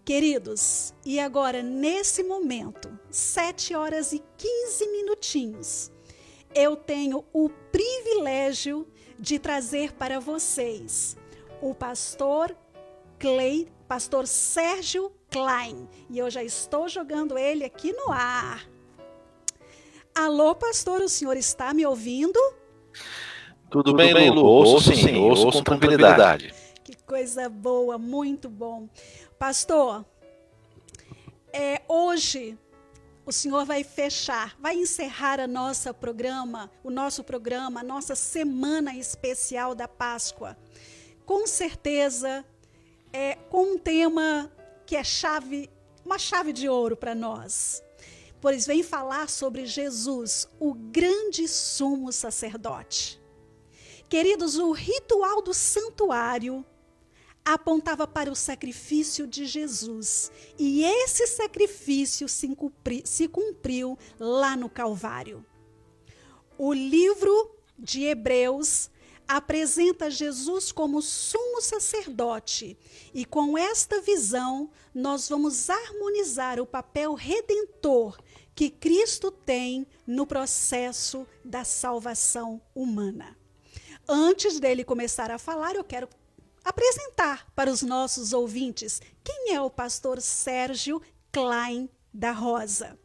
Queridos, e agora nesse momento, 7h15, eu tenho o privilégio de trazer para vocês o pastor Sérgio Klein. E eu já estou jogando ele aqui no ar. Alô, pastor, o senhor está me ouvindo? Tudo bem, Lu? Ouço sim, ouço com tranquilidade. Que coisa boa, muito bom. Pastor, hoje o senhor vai encerrar o nosso programa, a nossa semana especial da Páscoa. Com certeza, com um tema que é uma chave de ouro para nós. Pois vem falar sobre Jesus, o grande sumo sacerdote. Queridos, o ritual do santuário apontava para o sacrifício de Jesus. E esse sacrifício se cumpriu lá no Calvário. O livro de Hebreus apresenta Jesus como sumo sacerdote. E com esta visão, nós vamos harmonizar o papel redentor que Cristo tem no processo da salvação humana. Antes dele começar a falar, eu quero apresentar para os nossos ouvintes quem é o pastor Sérgio Klein da Rosa.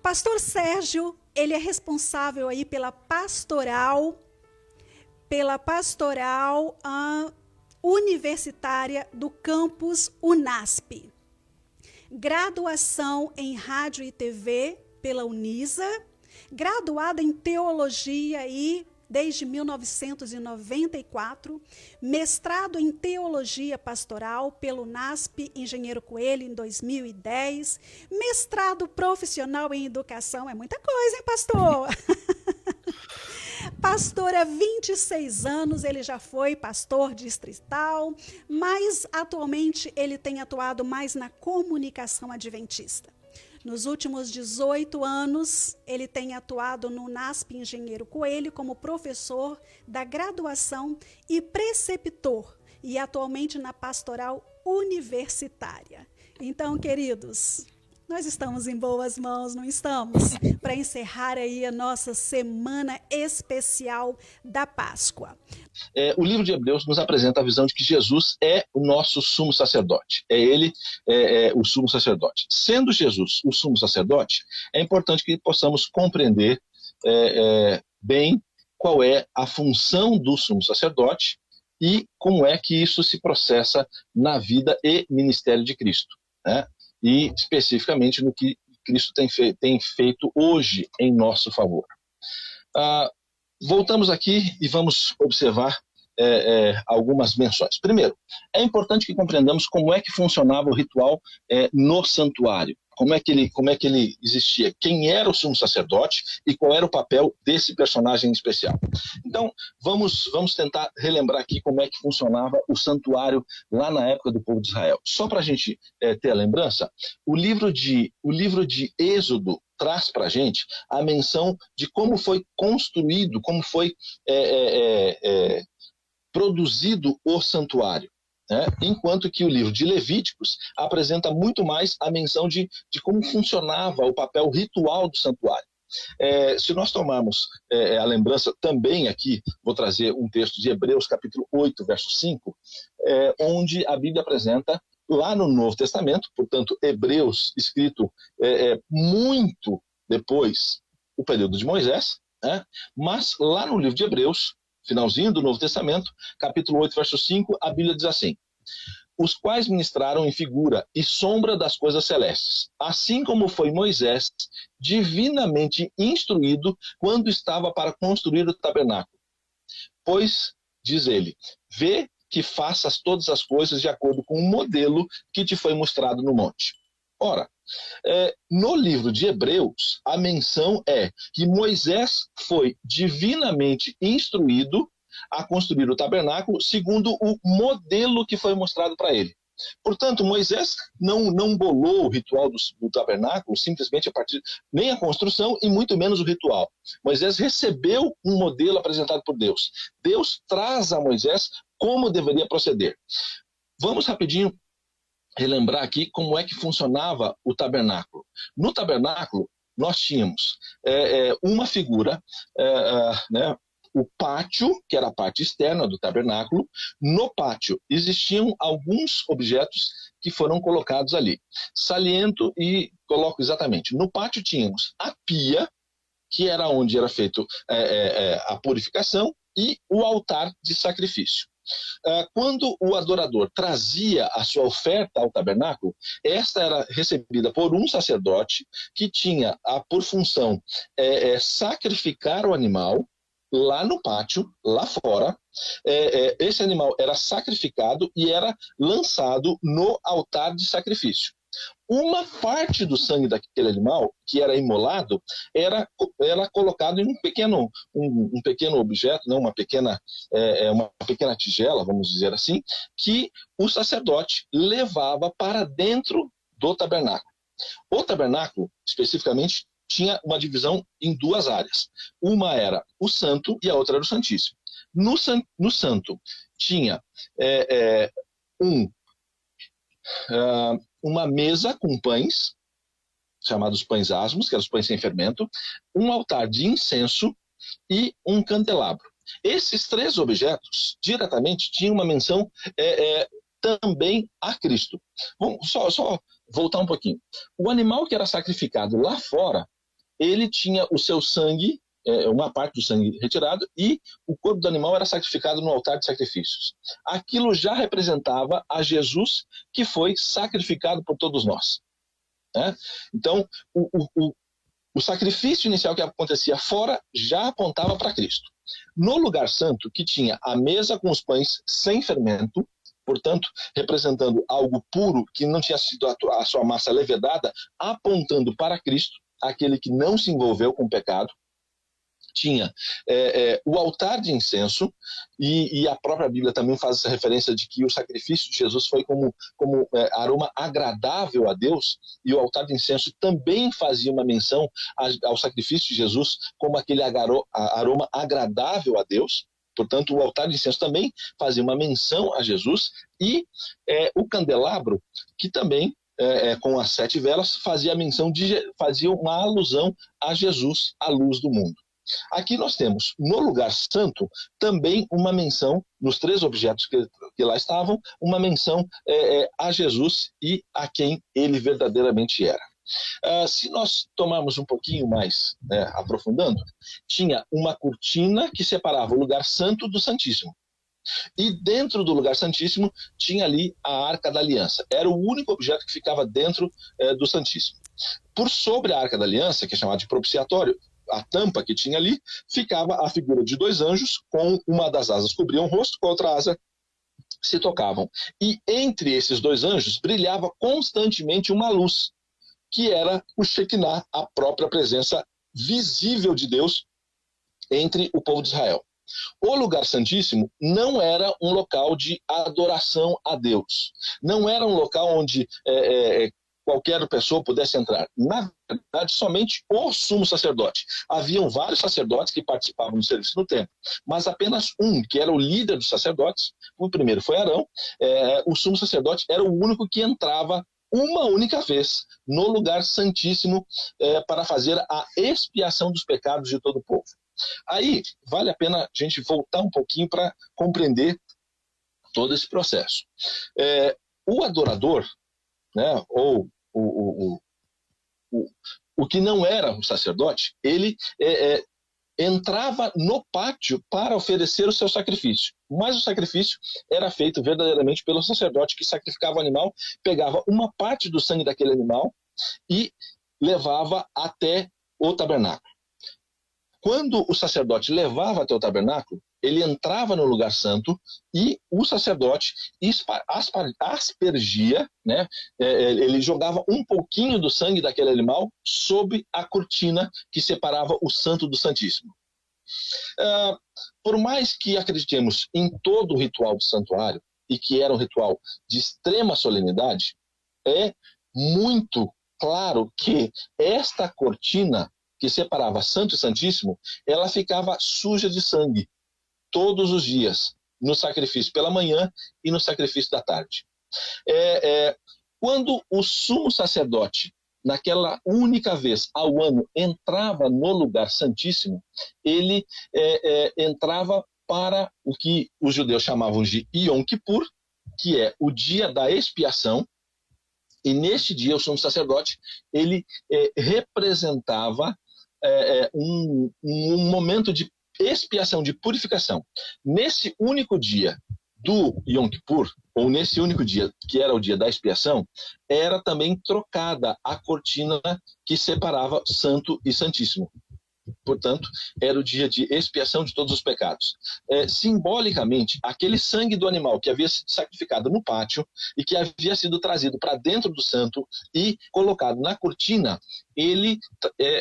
Pastor Sérgio, ele é responsável aí pela pastoral universitária do campus Unasp. Graduação em rádio e TV pela Unisa, graduada em teologia desde 1994, mestrado em Teologia Pastoral pelo NASP Engenheiro Coelho em 2010, mestrado profissional em Educação, é muita coisa, hein, pastor? Pastor há 26 anos, ele já foi pastor distrital, mas atualmente ele tem atuado mais na comunicação adventista. Nos últimos 18 anos, ele tem atuado no NASP Engenheiro Coelho como professor da graduação e preceptor, e atualmente na pastoral universitária. Então, queridos, nós estamos em boas mãos, não estamos? Para encerrar aí a nossa semana especial da Páscoa. O livro de Hebreus nos apresenta a visão de que Jesus é o nosso sumo sacerdote. É ele o sumo sacerdote. Sendo Jesus o sumo sacerdote, é importante que possamos compreender bem qual é a função do sumo sacerdote e como é que isso se processa na vida e ministério de Cristo, né? E especificamente no que Cristo tem feito hoje em nosso favor. Voltamos aqui e vamos observar algumas menções. Primeiro, é importante que compreendamos como é que funcionava o ritual no santuário. Como é que ele existia, quem era o sumo sacerdote e qual era o papel desse personagem especial. Então, vamos tentar relembrar aqui como é que funcionava o santuário lá na época do povo de Israel. Só para a gente ter a lembrança, o livro de Êxodo traz para a gente a menção de como foi construído, como foi produzido o santuário. Enquanto que o livro de Levíticos apresenta muito mais a menção de como funcionava o papel ritual do santuário. Se nós tomarmos a lembrança também aqui, vou trazer um texto de Hebreus capítulo 8, verso 5, onde a Bíblia apresenta lá no Novo Testamento, portanto, Hebreus escrito muito depois do período de Moisés, mas lá no livro de Hebreus, finalzinho do Novo Testamento, capítulo 8, verso 5, a Bíblia diz assim: os quais ministraram em figura e sombra das coisas celestes, assim como foi Moisés divinamente instruído quando estava para construir o tabernáculo. Pois, diz ele, vê que faças todas as coisas de acordo com o modelo que te foi mostrado no monte. Ora, no livro de Hebreus, a menção é que Moisés foi divinamente instruído a construir o tabernáculo segundo o modelo que foi mostrado para ele. Portanto, Moisés não bolou o ritual do tabernáculo simplesmente a partir, nem a construção e muito menos o ritual. Moisés recebeu um modelo apresentado por Deus. Deus traz a Moisés como deveria proceder. Vamos rapidinho relembrar aqui como é que funcionava o tabernáculo. No tabernáculo, nós tínhamos uma figura, né, o pátio, que era a parte externa do tabernáculo. No pátio existiam alguns objetos que foram colocados ali. Saliento e coloco exatamente. No pátio tínhamos a pia, que era onde era feito a purificação, e o altar de sacrifício. Quando o adorador trazia a sua oferta ao tabernáculo, esta era recebida por um sacerdote que tinha por função sacrificar o animal lá no pátio, lá fora. Esse animal era sacrificado e era lançado no altar de sacrifício. Uma parte do sangue daquele animal, que era imolado, era colocado em um pequeno objeto, né, uma pequena tigela, vamos dizer assim, que o sacerdote levava para dentro do tabernáculo. O tabernáculo, especificamente, tinha uma divisão em duas áreas. Uma era o santo e a outra era o santíssimo. No santo tinha uma mesa com pães, chamados pães asmos, que eram os pães sem fermento, um altar de incenso e um candelabro. Esses três objetos, diretamente, tinham uma menção também a Cristo. Vamos só voltar um pouquinho. O animal que era sacrificado lá fora, ele tinha o seu sangue, uma parte do sangue retirado, e o corpo do animal era sacrificado no altar de sacrifícios. Aquilo já representava a Jesus, que foi sacrificado por todos nós. Né? Então, o sacrifício inicial que acontecia fora já apontava para Cristo. No lugar santo, que tinha a mesa com os pães sem fermento, portanto, representando algo puro, que não tinha sido a sua massa levedada, apontando para Cristo, aquele que não se envolveu com o pecado. Tinha o altar de incenso, e a própria Bíblia também faz essa referência de que o sacrifício de Jesus foi como aroma agradável a Deus, e o altar de incenso também fazia uma menção ao sacrifício de Jesus como aquele aroma agradável a Deus. Portanto, o altar de incenso também fazia uma menção a Jesus, e o candelabro, que também com as 7 velas, fazia uma alusão a Jesus, a luz do mundo. Aqui nós temos, no lugar santo, também uma menção, nos 3 objetos que lá estavam, uma menção a Jesus e a quem ele verdadeiramente era. Se nós tomarmos um pouquinho mais, aprofundando, tinha uma cortina que separava o lugar santo do santíssimo. E dentro do lugar santíssimo tinha ali a Arca da Aliança. Era o único objeto que ficava dentro do santíssimo. Por sobre a Arca da Aliança, que é chamada de propiciatório, a tampa que tinha ali, ficava a figura de 2 anjos, com uma das asas cobria o rosto, com a outra asa se tocavam. E entre esses 2 anjos brilhava constantemente uma luz, que era o Shekinah, a própria presença visível de Deus entre o povo de Israel. O lugar santíssimo não era um local de adoração a Deus. Não era um local onde qualquer pessoa pudesse entrar. Na verdade, somente o sumo sacerdote. Haviam vários sacerdotes que participavam do serviço no templo, mas apenas um, que era o líder dos sacerdotes, o primeiro foi Arão, o sumo sacerdote era o único que entrava uma única vez no lugar santíssimo para fazer a expiação dos pecados de todo o povo. Aí, vale a pena a gente voltar um pouquinho para compreender todo esse processo. O adorador, né, ou o que não era um sacerdote, ele entrava no pátio para oferecer o seu sacrifício. Mas o sacrifício era feito verdadeiramente pelo sacerdote, que sacrificava o animal, pegava uma parte do sangue daquele animal e levava até o tabernáculo. Quando o sacerdote levava até o tabernáculo, ele entrava no lugar santo e o sacerdote aspergia, né? Ele jogava um pouquinho do sangue daquele animal sob a cortina que separava o santo do santíssimo. Por mais que acreditemos em todo o ritual do santuário, e que era um ritual de extrema solenidade, é muito claro que esta cortina que separava santo e santíssimo, ela ficava suja de sangue todos os dias, no sacrifício pela manhã e no sacrifício da tarde. Quando o sumo sacerdote, naquela única vez ao ano, entrava no lugar santíssimo, ele entrava para o que os judeus chamavam de Yom Kippur, que é o dia da expiação, e neste dia o sumo sacerdote, ele representava um momento de expiação, de purificação. Nesse único dia do Yom Kippur, ou nesse único dia, que era o dia da expiação, era também trocada a cortina que separava santo e santíssimo. Portanto, era o dia de expiação de todos os pecados. Simbolicamente, aquele sangue do animal que havia sido sacrificado no pátio e que havia sido trazido para dentro do santo e colocado na cortina, ele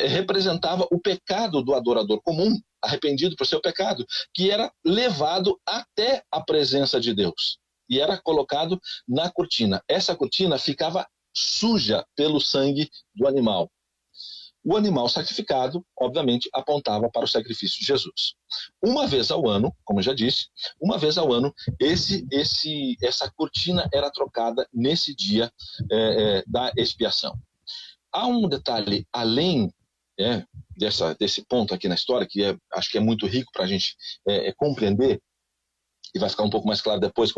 representava o pecado do adorador comum, arrependido por seu pecado, que era levado até a presença de Deus e era colocado na cortina. Essa cortina ficava suja pelo sangue do animal. O animal sacrificado, obviamente, apontava para o sacrifício de Jesus. Uma vez ao ano, como eu já disse, uma vez ao ano, essa cortina era trocada nesse dia da expiação. Há um detalhe além desse ponto aqui na história, que acho que é muito rico para a gente compreender, e vai ficar um pouco mais claro depois,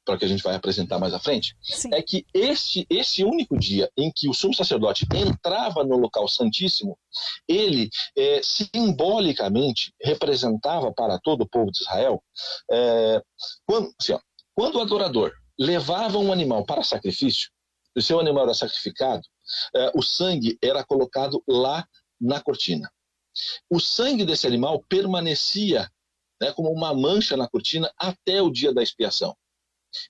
para que a gente vai apresentar mais à frente. Sim. É que esse único dia em que o sumo sacerdote entrava no local santíssimo, ele simbolicamente representava para todo o povo de Israel, quando o adorador levava um animal para sacrifício, o seu animal era sacrificado, o sangue era colocado lá na cortina. O sangue desse animal permanecia como uma mancha na cortina até o dia da expiação.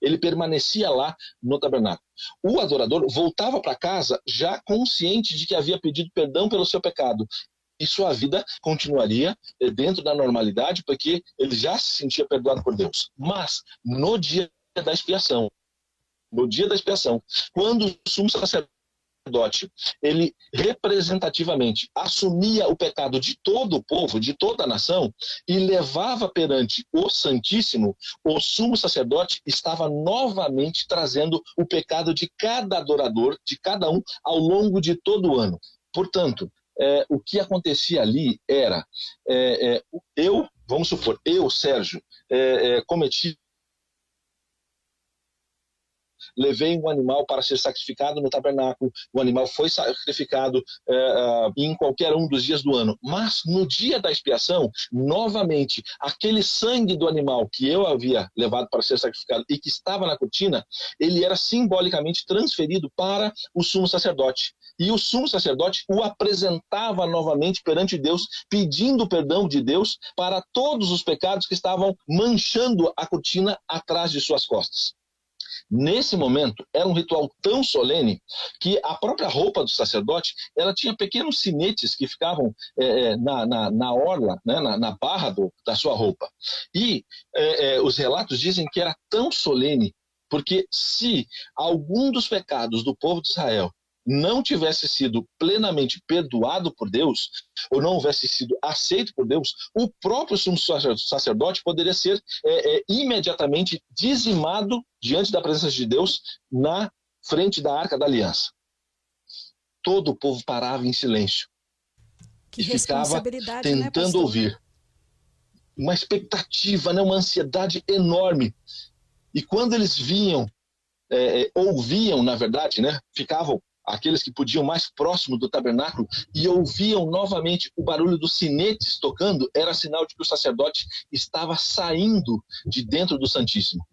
Ele permanecia lá no tabernáculo. O adorador voltava para casa já consciente de que havia pedido perdão pelo seu pecado. E sua vida continuaria dentro da normalidade, porque ele já se sentia perdoado por Deus. Mas, no dia da expiação, quando o sumo sacerdote, ele representativamente assumia o pecado de todo o povo, de toda a nação, e levava perante o Santíssimo, o sumo sacerdote estava novamente trazendo o pecado de cada adorador, de cada um, ao longo de todo o ano. Portanto, o que acontecia ali era, vamos supor, Sérgio, cometi, levei um animal para ser sacrificado no tabernáculo, o animal foi sacrificado em qualquer um dos dias do ano, mas no dia da expiação, novamente, aquele sangue do animal que eu havia levado para ser sacrificado e que estava na cortina, ele era simbolicamente transferido para o sumo sacerdote. E o sumo sacerdote o apresentava novamente perante Deus, pedindo perdão de Deus para todos os pecados que estavam manchando a cortina atrás de suas costas. Nesse momento, era um ritual tão solene que a própria roupa do sacerdote, ela tinha pequenos sinetes que ficavam na orla, na barra da sua roupa. E os relatos dizem que era tão solene, porque se algum dos pecados do povo de Israel não tivesse sido plenamente perdoado por Deus, ou não houvesse sido aceito por Deus, o próprio sumo sacerdote poderia ser imediatamente dizimado diante da presença de Deus na frente da Arca da Aliança. Todo o povo parava em silêncio e ficava tentando ouvir. Uma expectativa, uma ansiedade enorme. E quando eles ouviam, na verdade, ficavam aqueles que podiam mais próximo do tabernáculo e ouviam novamente o barulho dos sinetes tocando, era sinal de que o sacerdote estava saindo de dentro do Santíssimo.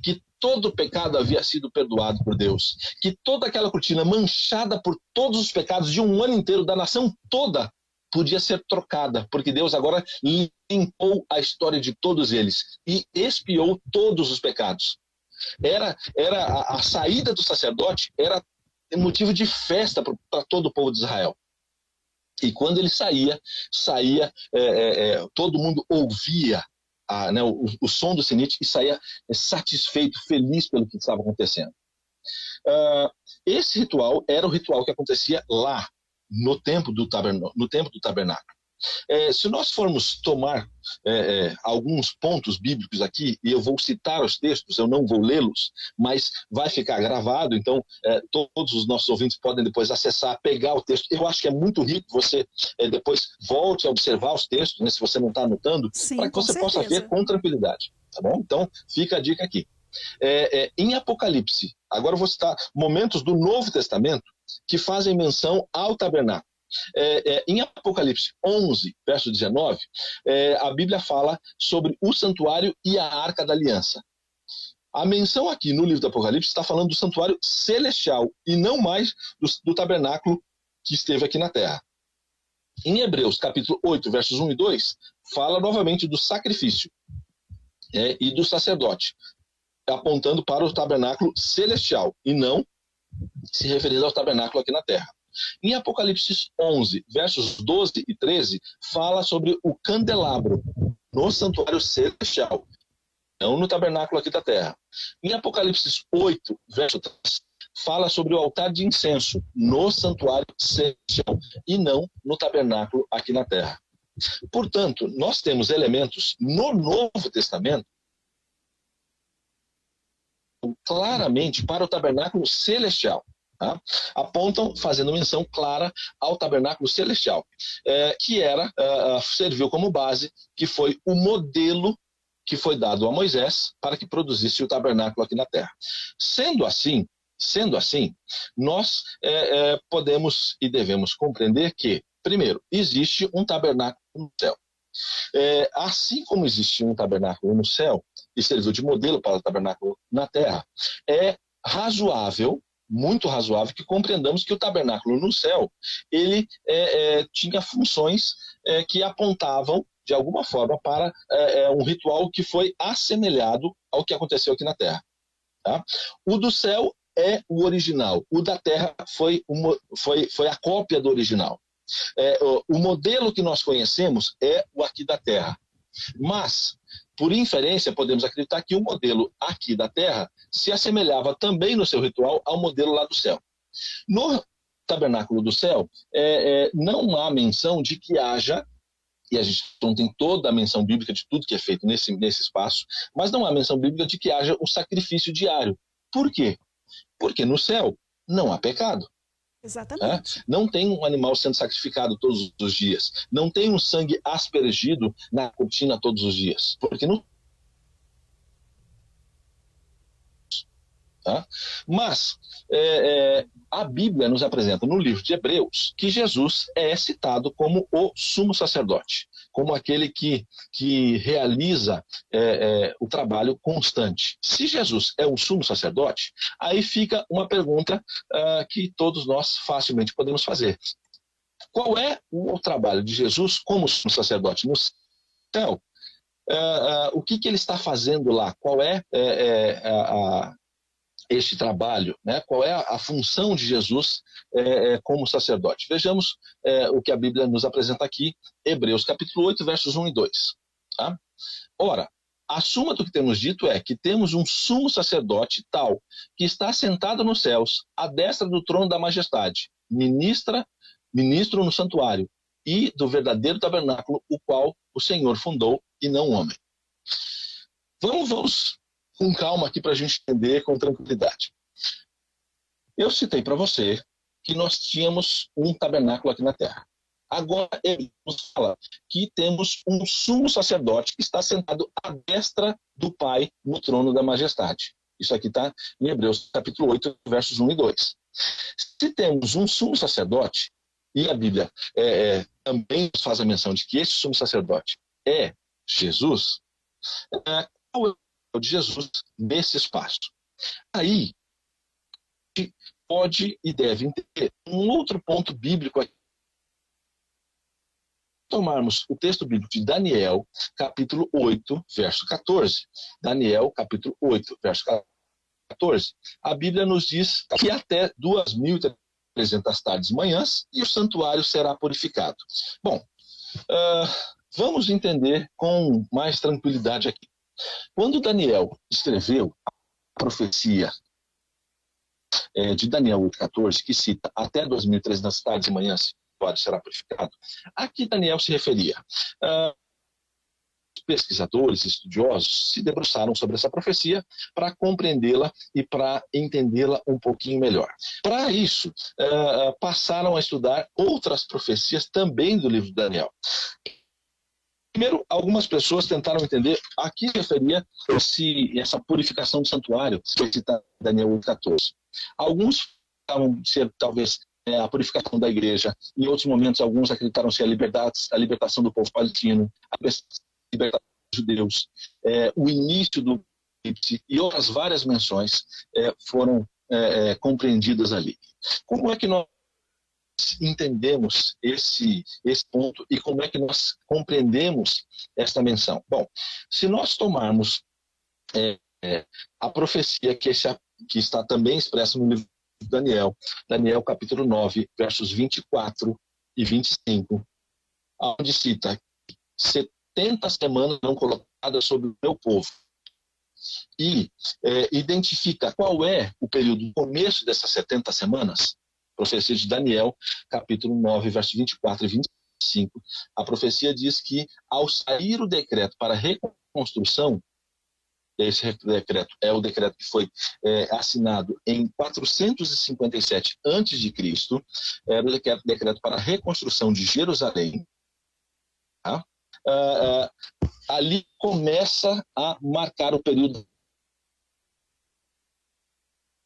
Que todo o pecado havia sido perdoado por Deus. Que toda aquela cortina manchada por todos os pecados de um ano inteiro, da nação toda, podia ser trocada, porque Deus agora limpou a história de todos eles e expiou todos os pecados. A saída do sacerdote era motivo de festa para todo o povo de Israel. E quando ele saía, todo mundo ouvia o som do sinete e saía satisfeito, feliz pelo que estava acontecendo. Esse ritual era o ritual que acontecia lá, no templo do tabernáculo. Se nós formos tomar alguns pontos bíblicos aqui, e eu vou citar os textos, eu não vou lê-los, mas vai ficar gravado, então todos os nossos ouvintes podem depois acessar, pegar o texto. Eu acho que é muito rico você depois volte a observar os textos, né, se você não está anotando, para que você possa ver com tranquilidade. Tá bom? Então, fica a dica aqui. Em Apocalipse, agora eu vou citar momentos do Novo Testamento que fazem menção ao tabernáculo. Em Apocalipse 11, verso 19, a Bíblia fala sobre o santuário e a Arca da Aliança. A menção aqui no livro do Apocalipse está falando do santuário celestial e não mais do tabernáculo que esteve aqui na terra. Em Hebreus, capítulo 8, versos 1 e 2, fala novamente do sacrifício e do sacerdote, apontando para o tabernáculo celestial e não se referindo ao tabernáculo aqui na terra. Em Apocalipse 11, versos 12 e 13, fala sobre o candelabro no santuário celestial, não no tabernáculo aqui da terra. Em Apocalipse 8, verso 3, fala sobre o altar de incenso no santuário celestial e não no tabernáculo aqui na terra. Portanto, nós temos elementos no Novo Testamento claramente para o tabernáculo celestial. Tá? Apontam, fazendo menção clara ao tabernáculo celestial, que serviu como base, que foi o modelo que foi dado a Moisés para que produzisse o tabernáculo aqui na terra. Sendo assim, nós podemos e devemos compreender que, primeiro, existe um tabernáculo no céu. Assim como existe um tabernáculo no céu, e serviu de modelo para o tabernáculo na terra, é razoável, muito razoável, que compreendamos que o tabernáculo no céu, ele tinha funções que apontavam, de alguma forma, para um ritual que foi assemelhado ao que aconteceu aqui na terra. Tá? O do céu é o original, o da terra foi a cópia do original. O modelo que nós conhecemos é o aqui da terra. Mas, por inferência, podemos acreditar que o modelo aqui da terra se assemelhava também no seu ritual ao modelo lá do céu. No tabernáculo do céu, não há menção de que haja, e a gente não tem toda a menção bíblica de tudo que é feito nesse espaço, mas não há menção bíblica de que haja o sacrifício diário. Por quê? Porque no céu não há pecado. Exatamente. Não tem um animal sendo sacrificado todos os dias. Não tem um sangue aspergido na cortina todos os dias. Porque não. Tá? Mas a Bíblia nos apresenta no livro de Hebreus que Jesus é citado como o sumo sacerdote, como aquele que realiza o trabalho constante. Se Jesus é o sumo sacerdote, aí fica uma pergunta que todos nós facilmente podemos fazer. Qual é o trabalho de Jesus como sumo sacerdote no céu? O que ele está fazendo lá? Qual é este trabalho, né? Qual é a função de Jesus como sacerdote? Vejamos o que a Bíblia nos apresenta aqui, Hebreus capítulo 8, versos 1 e 2. Tá? Ora, a suma do que temos dito é que temos um sumo sacerdote tal, que está sentado nos céus, à destra do trono da majestade, ministro no santuário, e do verdadeiro tabernáculo, o qual o Senhor fundou, e não o homem. Vamos com calma aqui para a gente entender com tranquilidade. Eu citei para você que nós tínhamos um tabernáculo aqui na terra. Agora ele nos fala que temos um sumo sacerdote que está sentado à destra do Pai no trono da majestade. Isso aqui está em Hebreus capítulo 8, versos 1 e 2. Se temos um sumo sacerdote, e a Bíblia também faz a menção de que esse sumo sacerdote é Jesus, qual é de Jesus nesse espaço? Aí pode e deve ter um outro ponto bíblico aqui. Tomarmos o texto bíblico de Daniel, capítulo 8, verso 14. Daniel, capítulo 8, verso 14. A Bíblia nos diz que até 2.300 tardes e manhãs e o santuário será purificado. Bom, vamos entender com mais tranquilidade aqui. Quando Daniel escreveu a profecia de Daniel 8,14, que cita até 2.300 tardes e manhãs será purificado, a que Daniel se referia. Pesquisadores, estudiosos se debruçaram sobre essa profecia para compreendê-la e para entendê-la um pouquinho melhor. Para isso, passaram a estudar outras profecias também do livro de Daniel. Primeiro, algumas pessoas tentaram entender a que referia essa purificação do santuário, que foi citada em Daniel 8,14. Alguns acreditavam ser, talvez, a purificação da igreja. Em outros momentos, alguns acreditaram ser a libertação do povo palestino, a libertação dos judeus, o início do Apocalipse e outras várias menções foram compreendidas ali. Como é que nós entendemos esse ponto e como é que nós compreendemos esta menção? Bom, se nós tomarmos a profecia que está também expressa no livro de Daniel capítulo 9, versos 24 e 25, onde cita 70 semanas não colocadas sobre o meu povo, e identifica qual é o período do começo dessas 70 semanas. Profecia de Daniel, capítulo 9, versos 24 e 25, a profecia diz que ao sair o decreto para reconstrução, esse decreto é o decreto que foi assinado em 457 a.C., era o decreto para a reconstrução de Jerusalém. Tá? Ali começa a marcar o período de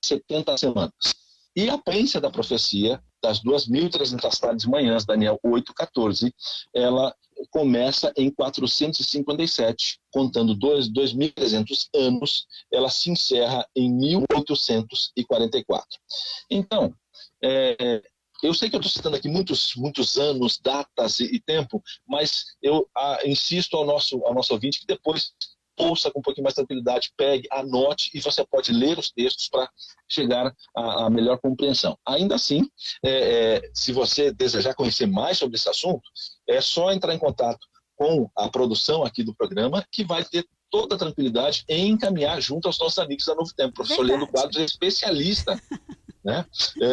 70 semanas. E a aparência da profecia, das 2.300 tardes manhãs, Daniel 8,14, ela começa em 457, contando 2.300 anos, ela se encerra em 1844. Então, eu sei que eu estou citando aqui muitos anos, datas e tempo, mas eu insisto ao nosso ouvinte que depois ouça com um pouquinho mais de tranquilidade, pegue, anote e você pode ler os textos para chegar à melhor compreensão. Ainda assim, se você desejar conhecer mais sobre esse assunto, é só entrar em contato com a produção aqui do programa, que vai ter toda a tranquilidade em encaminhar junto aos nossos amigos da Novo Tempo. O professor Leandro Quadros é especialista, né,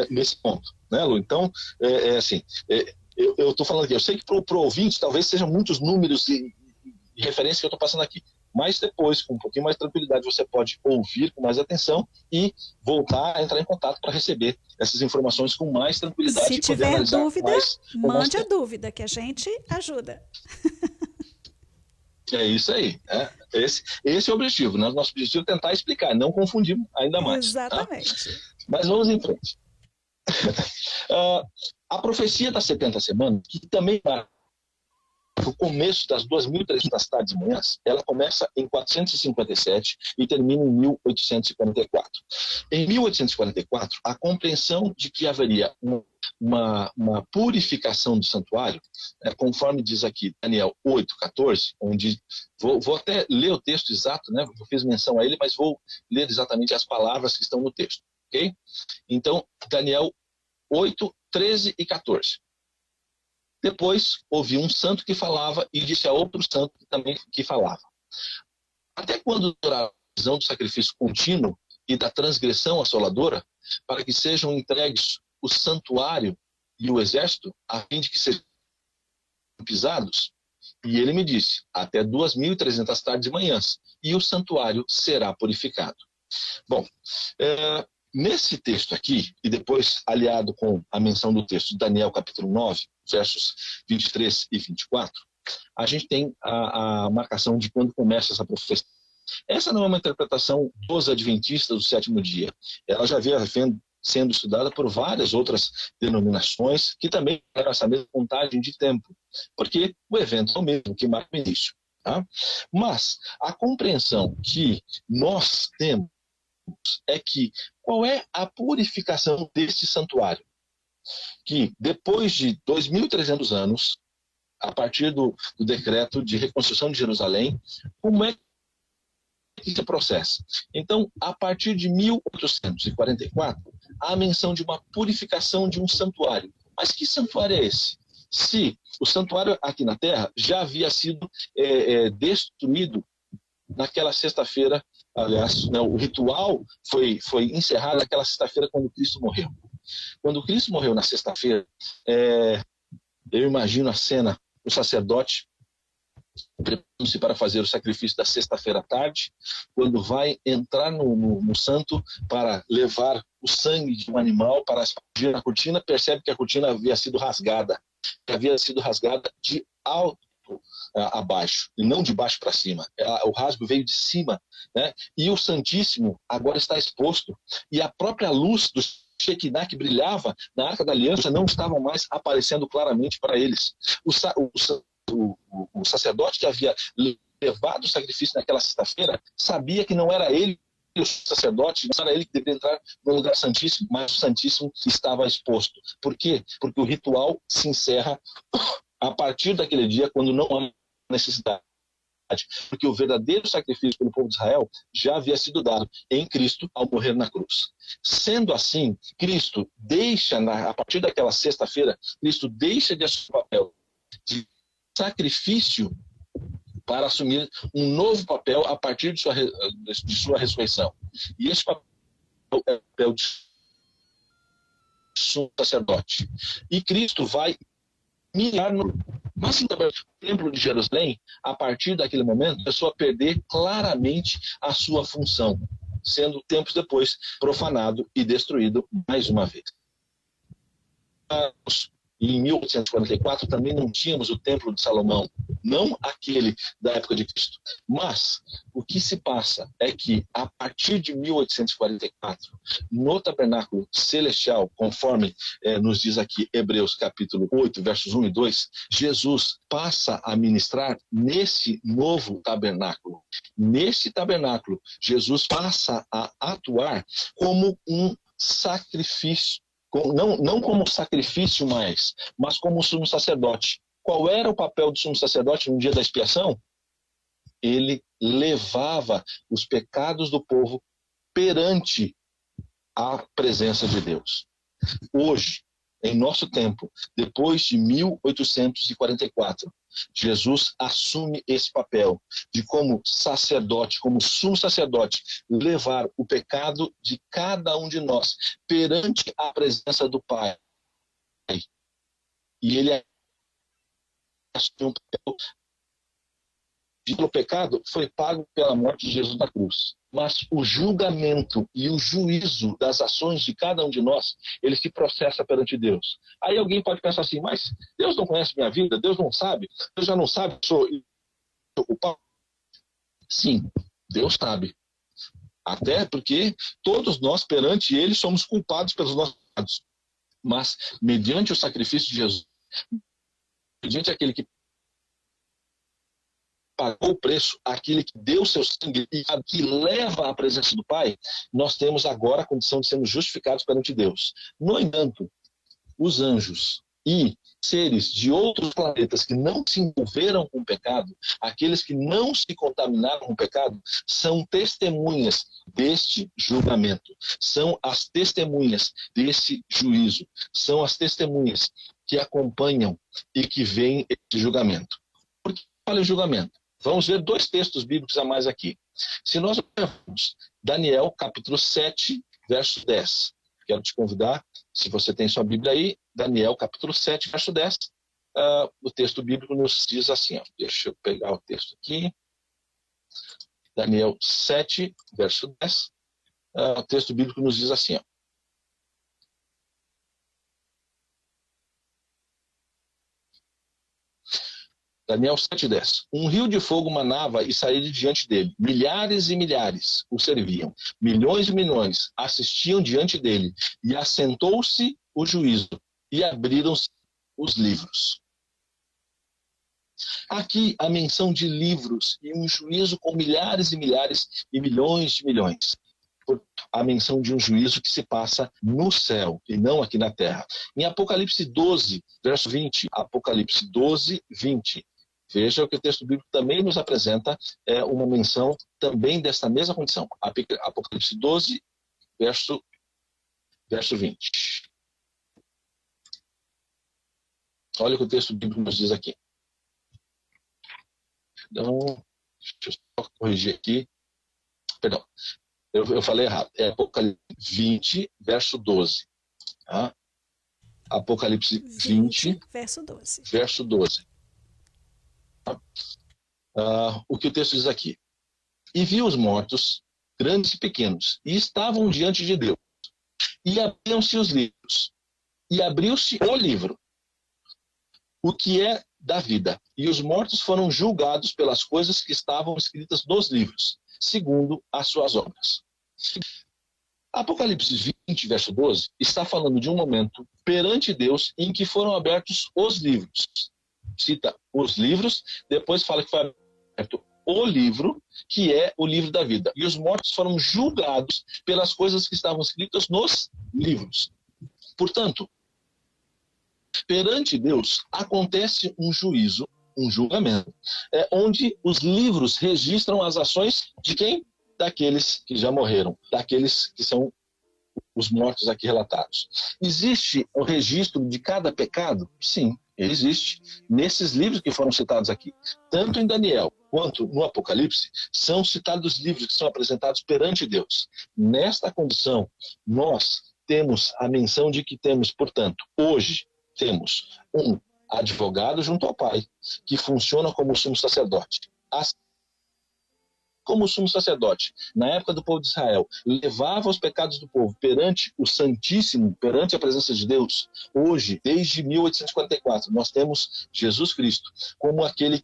nesse ponto, né, Lu? Então, assim, eu estou falando aqui, eu sei que para o ouvinte talvez sejam muitos números e referências que eu estou passando aqui, mas depois, com um pouquinho mais de tranquilidade, você pode ouvir com mais atenção e voltar a entrar em contato para receber essas informações com mais tranquilidade. Se tiver dúvida, mande a dúvida, que a gente ajuda. É isso aí. Esse é o objetivo. Né? Nosso objetivo é tentar explicar, não confundir ainda mais. Exatamente. Tá? Mas vamos em frente. A profecia das 70 semanas, que também marca o começo das 2.300 tardes e manhãs, ela começa em 457 e termina em 1844. Em 1844, a compreensão de que haveria uma purificação do santuário, conforme diz aqui Daniel 8,14, onde vou até ler o texto exato, né? Eu fiz menção a ele, mas vou ler exatamente as palavras que estão no texto, ok? Então, Daniel 8, 13 e 14. Depois, ouvi um santo que falava e disse a outro santo também que falava. Até quando durará a visão do sacrifício contínuo e da transgressão assoladora, para que sejam entregues o santuário e o exército, a fim de que sejam pisados? E ele me disse, até 2.300 tardes e manhãs, e o santuário será purificado. Bom, nesse texto aqui, e depois aliado com a menção do texto de Daniel capítulo 9, versos 23 e 24, a gente tem a marcação de quando começa essa profecia. Essa não é uma interpretação dos adventistas do sétimo dia. Ela já havia sendo estudada por várias outras denominações que também eram essa mesma contagem de tempo, porque o evento é o mesmo, que marca o início. Tá? Mas a compreensão que nós temos é que qual é a purificação desse santuário? Que depois de 2.300 anos, a partir do decreto de reconstrução de Jerusalém, como é que se processa? Então, a partir de 1844, há a menção de uma purificação de um santuário. Mas que santuário é esse? Se o santuário aqui na Terra já havia sido destruído naquela sexta-feira, aliás, né, o ritual foi encerrado naquela sexta-feira quando Cristo morreu. Quando Cristo morreu na sexta-feira, Eu imagino a cena, o sacerdote preparando-se para fazer o sacrifício da sexta-feira à tarde, quando vai entrar no santo para levar o sangue de um animal para aspergir na cortina, percebe que a cortina havia sido rasgada, de alto a baixo, e não de baixo para cima. O rasgo veio de cima, né? E o Santíssimo agora está exposto, e a própria luz do Shekinah que brilhava na Arca da Aliança não estava mais aparecendo claramente para eles. O sacerdote que havia levado o sacrifício naquela sexta-feira sabia que não era ele o sacerdote, não era ele que deveria entrar no lugar santíssimo, mas o Santíssimo estava exposto. Por quê? Porque o ritual se encerra a partir daquele dia, quando não há necessidade. Porque o verdadeiro sacrifício pelo povo de Israel já havia sido dado em Cristo ao morrer na cruz. Sendo assim, Cristo deixa, a partir daquela sexta-feira, Cristo deixa de assumir o papel de sacrifício para assumir um novo papel a partir de sua ressurreição. E esse papel é o papel de sumo sacerdote. E Cristo vai mirar no Templo de Jerusalém. A partir daquele momento, começou a perder claramente a sua função, sendo tempos depois profanado e destruído mais uma vez. Em 1844 também não tínhamos o Templo de Salomão, não aquele da época de Cristo. Mas o que se passa é que a partir de 1844, no tabernáculo celestial, conforme nos diz aqui Hebreus capítulo 8, versos 1 e 2, Jesus passa a ministrar nesse novo tabernáculo. Nesse tabernáculo, Jesus passa a atuar como um sacrifício. Não como sacrifício mais, mas como sumo sacerdote. Qual era o papel do sumo sacerdote no dia da expiação? Ele levava os pecados do povo perante a presença de Deus. Hoje, em nosso tempo, depois de 1844, Jesus assume esse papel de, como sacerdote, como sumo sacerdote, levar o pecado de cada um de nós perante a presença do Pai. E ele assume um papel pelo pecado, foi pago pela morte de Jesus na cruz. Mas o julgamento e o juízo das ações de cada um de nós, ele se processa perante Deus. Aí alguém pode pensar assim, mas Deus não conhece minha vida? Deus não sabe? Deus já não sabe que sou culpado? Sim, Deus sabe. Até porque todos nós perante Ele somos culpados pelos nossos pecados. Mas mediante o sacrifício de Jesus, mediante aquele que pagou o preço, aquele que deu seu sangue e que leva à presença do Pai, nós temos agora a condição de sermos justificados perante Deus. No entanto, os anjos e seres de outros planetas que não se envolveram com o pecado, aqueles que não se contaminaram com o pecado, são testemunhas deste julgamento, são as testemunhas desse juízo, são as testemunhas que acompanham e que veem esse julgamento. Por que fala em julgamento? Vamos ver dois textos bíblicos a mais aqui. Se nós olharmos Daniel, capítulo 7, verso 10. Quero te convidar, se você tem sua Bíblia aí, Daniel, capítulo 7, verso 10. O texto bíblico nos diz assim, ó, deixa eu pegar o texto aqui. Daniel 7, verso 10. O texto bíblico nos diz assim, ó. Daniel 7,10. Um rio de fogo manava e saía de diante dele. Milhares e milhares o serviam. Milhões e milhões assistiam diante dele. E assentou-se o juízo. E abriram-se os livros. Aqui a menção de livros e um juízo com milhares e milhares e milhões de milhões. A menção de um juízo que se passa no céu e não aqui na terra. Em Apocalipse 12, verso 20. Apocalipse 12, 20. Veja que o texto bíblico também nos apresenta uma menção também desta mesma condição. Apocalipse 12, verso 20. Olha o que o texto bíblico nos diz aqui. Então, deixa eu só corrigir aqui. Perdão, eu falei errado. É Apocalipse 20, verso 12. Tá? Apocalipse 20, verso 12. Verso 12. O que o texto diz aqui? E viu os mortos, grandes e pequenos, e estavam diante de Deus. E abriam-se os livros. E abriu-se o livro, o que é da vida. E os mortos foram julgados pelas coisas que estavam escritas nos livros, segundo as suas obras. Apocalipse 20, verso 12, está falando de um momento perante Deus em que foram abertos os livros. Cita os livros, depois fala que foi aberto o livro, que é o livro da vida. E os mortos foram julgados pelas coisas que estavam escritas nos livros. Portanto, perante Deus acontece um juízo, um julgamento, onde os livros registram as ações de quem? Daqueles que já morreram, daqueles que são os mortos aqui relatados. Existe o registro de cada pecado? Sim, ele existe nesses livros que foram citados aqui. Tanto em Daniel quanto no Apocalipse, são citados livros que são apresentados perante Deus. Nesta condição, nós temos a menção de que temos, portanto, hoje, temos um advogado junto ao Pai, que funciona como sumo sacerdote. Como sumo sacerdote, na época do povo de Israel, levava os pecados do povo perante o Santíssimo, perante a presença de Deus. Hoje, desde 1844, nós temos Jesus Cristo como aquele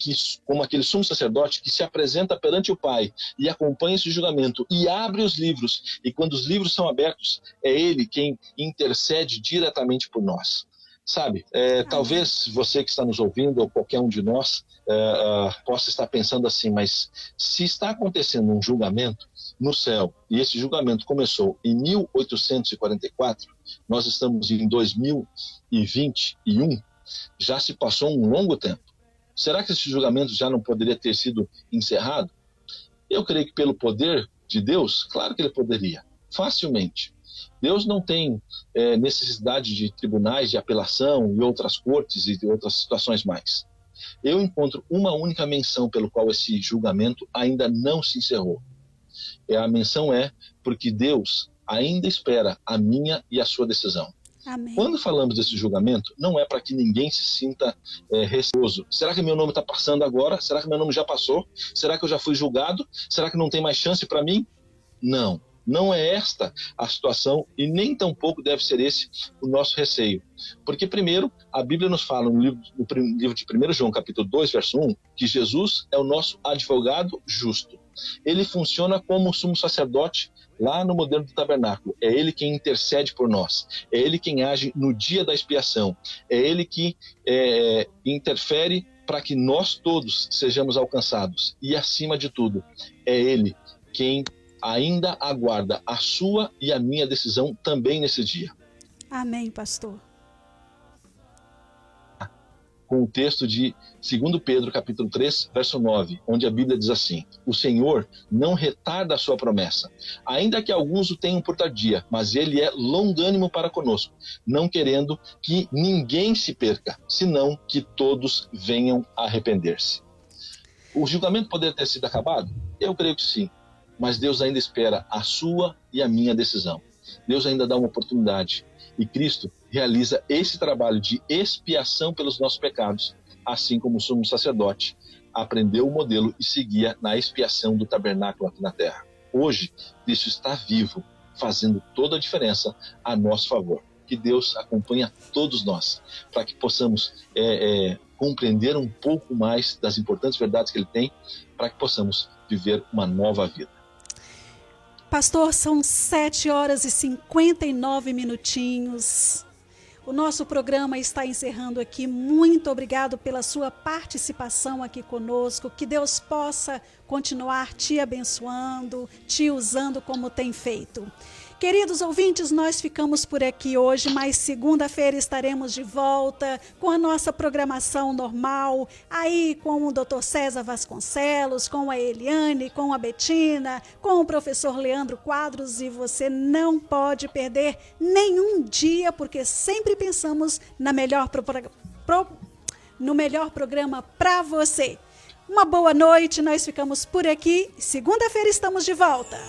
sumo sacerdote que se apresenta perante o Pai e acompanha esse julgamento e abre os livros. E quando os livros são abertos, é Ele quem intercede diretamente por nós. Sabe, talvez você que está nos ouvindo, ou qualquer um de nós, possa estar pensando assim, mas se está acontecendo um julgamento no céu, e esse julgamento começou em 1844, nós estamos em 2021, já se passou um longo tempo. Será que esse julgamento já não poderia ter sido encerrado? Eu creio que pelo poder de Deus, claro que ele poderia, facilmente. Deus não tem necessidade de tribunais de apelação e outras cortes e outras situações mais. Eu encontro uma única menção pelo qual esse julgamento ainda não se encerrou. A menção é porque Deus ainda espera a minha e a sua decisão. Amém. Quando falamos desse julgamento, não é para que ninguém se sinta receoso. Será que meu nome está passando agora? Será que meu nome já passou? Será que eu já fui julgado? Será que não tem mais chance para mim? Não. Não é esta a situação e nem tampouco deve ser esse o nosso receio. Porque, primeiro, a Bíblia nos fala no livro de 1 João, capítulo 2, verso 1, que Jesus é o nosso advogado justo. Ele funciona como sumo sacerdote lá no modelo do tabernáculo. É ele quem intercede por nós. É ele quem age no dia da expiação. É ele que interfere para que nós todos sejamos alcançados. E, acima de tudo, é ele quem ainda aguarda a sua e a minha decisão também nesse dia. Amém, pastor. Com o texto de 2 Pedro, capítulo 3, verso 9, onde a Bíblia diz assim: o Senhor não retarda a sua promessa, ainda que alguns o tenham por tardia, mas ele é longânimo para conosco, não querendo que ninguém se perca, senão que todos venham a arrepender-se. O julgamento poderia ter sido acabado? Eu creio que sim. Mas Deus ainda espera a sua e a minha decisão. Deus ainda dá uma oportunidade. E Cristo realiza esse trabalho de expiação pelos nossos pecados, assim como o sumo sacerdote aprendeu o modelo e seguia na expiação do tabernáculo aqui na terra. Hoje, Cristo está vivo, fazendo toda a diferença a nosso favor. Que Deus acompanhe a todos nós, para que possamos compreender um pouco mais das importantes verdades que Ele tem, para que possamos viver uma nova vida. Pastor, são 7h59. O nosso programa está encerrando aqui. Muito obrigado pela sua participação aqui conosco. Que Deus possa continuar te abençoando, te usando como tem feito. Queridos ouvintes, nós ficamos por aqui hoje, mas segunda-feira estaremos de volta com a nossa programação normal, aí com o Dr. César Vasconcelos, com a Eliane, com a Betina, com o professor Leandro Quadros, e você não pode perder nenhum dia, porque sempre pensamos no melhor programa para você. Uma boa noite, nós ficamos por aqui, segunda-feira estamos de volta.